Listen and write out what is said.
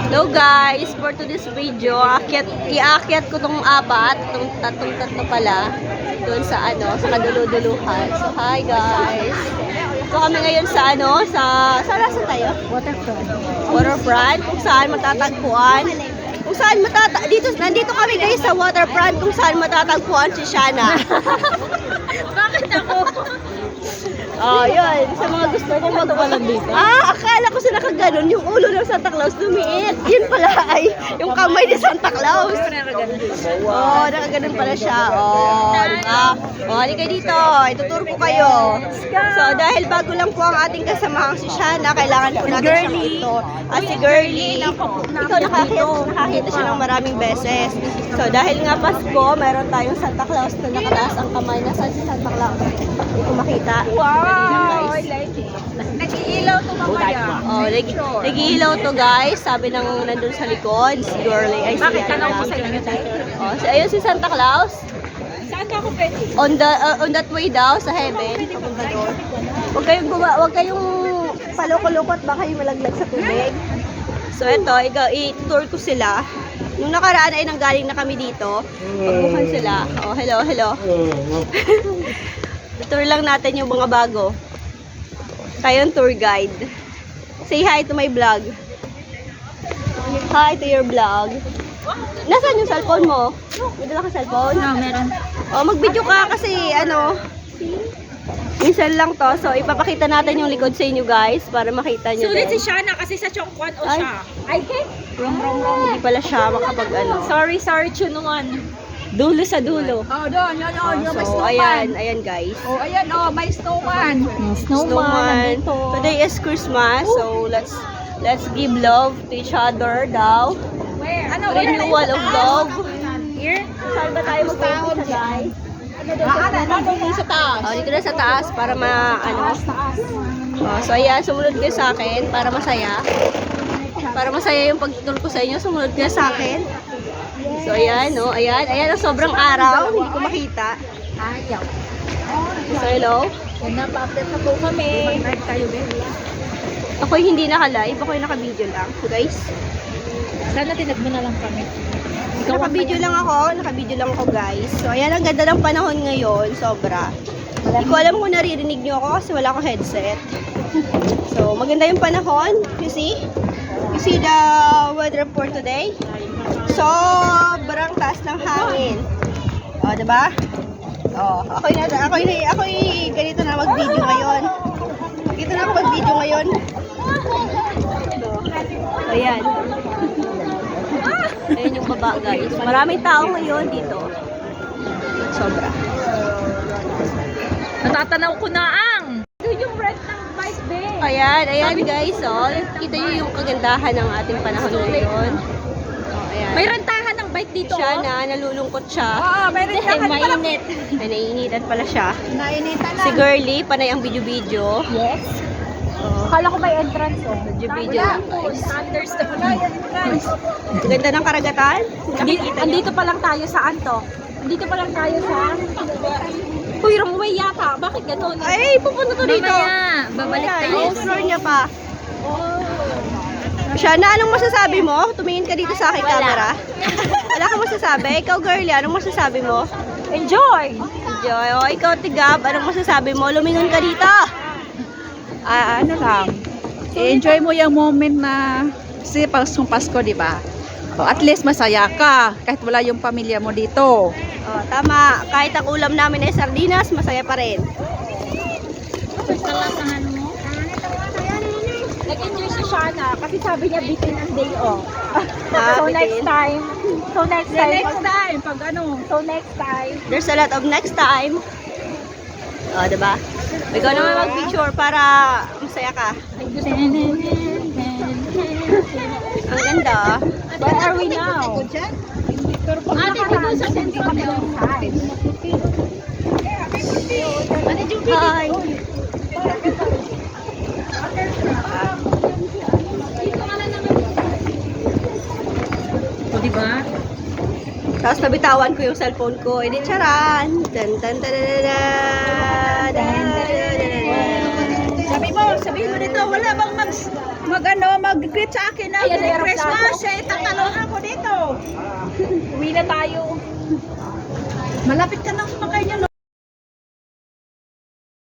Hello guys, for today's video, iakyat ko tong tatlo pala doon sa sa kaduluduluhan. So hi guys. So kami ngayon sa saan tayo? Waterfront, kung saan matatagpuan. Nandito kami guys sa waterfront kung saan matatagpuan si Shana. Bakit ako? Oh, yun. Sa mga gusto kong magwalang dito. Akala ko sa nakaganon, yung ulo ng Santa Claus lumiit. Yun pala ay yung kamay ni Santa Claus. Oh, nakaganon pala siya. Oh, diba? Oh, halika dito. Ituturo ko kayo. So, dahil bago lang po ang ating kasamahang si Shana, kailangan po natin siyang ito. Si Girly. Ito, nakakita siya ng maraming beses. So, dahil nga Pasko, meron tayong Santa Claus na nakataas ang kamay. Nasaan si Santa Claus? Hindi ko makita. Wow, I like it. Nag-iilaw to mamaya. Oh, nag-iilaw to guys. Sabi ng nandun sa likod, si Girly. Ay, Bakit tanong ko sa inyo tayo? Oh, ayun si Santa Claus. Saan ka ako pwede? On that way daw sa heaven. Papunta doon. Huwag kayong paloko-lokot, baka yung malaglag sa tubig. So ito, i-tour ko sila. Nung nakaraan ay nanggaling na kami dito. Pagbukan sila. Oh, hello. Tour lang natin yung mga bago. Tayong tour guide. Say hi to my vlog. Hi to your vlog. Nasaan yung cellphone mo? May dala ka cellphone? No, meron. Oh, mag-video ka kasi minsan lang to. So, ipapakita natin yung likod sa inyo guys para makita nyo Sulit din. si Shana kasi sa Chongkwan o Ay. siya. Ay, ke? Wrong. Hindi pala siya makapag Sorry, chunuan. Dulo sa dulo. Oh, doon, yun, may So, snowman. ayan guys. Oh, ayan, may snowman. Snowman. Today is Christmas, so let's give love to each other daw. Where? Renewal of love. Here? Saan ba tayo mag-umpisa guys? Doon sa taas. Oh, dito na sa taas para Oh, so ayan, sumunod kayo sa akin para masaya. Para masaya yung pagtuturo ko sa inyo, sumunod kayo sa akin. So ayan, ayan ang sobrang araw, hindi ko makita. Ayaw. So hello. Pa-update na po kami. Tayo, baby. Ako'y hindi naka-live, ako'y naka-video lang. Guys, Sana tinag mo na lang kami. naka-video lang ako guys. So ayan, ang ganda ng panahon ngayon, sobra. Hindi ko alam kung naririnig nyo ako kasi wala akong headset. So maganda yung panahon, you see? You see the weather for today? Sobrang taas ng hangin. O, diba? O, ako'y ganito na mag-video ngayon. Dito na ako mag-video ngayon. So, ayan. Ayan yung baba, guys. Maraming tao ngayon dito. Sobra. Natatanaw ko na ang. Doon yung red ng bike, babe. Ayan guys. O, kita nyo yung kagandahan ng ating panahon ngayon. Ayan. May rentahan ng bike dito. Siya nalulungkot siya. Oo, may rin Mainit. Ay, naiinitan pala siya. Nainitan na. Si Girly, panay ang video-video. Yes. Oh, Akala ko may entrance oh. video-video lang guys. Thunderstorm. Ang ganda ng karagatan. Andito pa lang tayo sa Anto. Andito pa lang tayo sa... Uy, wrong way yata. Bakit gano'n? Ay, pupunta to dito. babalik Mamaya, tayo. i-explore niya pa. Shana, anong masasabi mo? Tumingin ka dito sa aking camera. Wala kang masasabi? Ikaw, Girly, anong masasabi mo? Enjoy! Enjoy. O, ikaw, Tigab, anong masasabi mo? Lumingon ka dito. Ano lang. I-enjoy mo yung moment na kasi Pasko, di ba? O, at least masaya ka kahit wala yung pamilya mo dito. O, tama. Kahit ang ulam namin ay sardinas, masaya pa rin. Nag-enjoy si Shana kasi sabi niya bitin ang day off. Ah, So bitin. next time. So next time. pag ano. So next time. There's a lot of next time. O, diba? Ikaw naman mag-picture para masaya ka. Ang ganda. Where are we now? Ate, dito sa Central Side. Hi. O, diba? Tapos nabitawan ko yung cellphone ko. Edi charan. Tan tan tan Sabihin mo dito, wala bang mag-greet sa akin na Ayan, Merry meron Christmas. plato. Tatalon ako dito. Uwi na tayo. Malapit ka nang sumakay niya, no?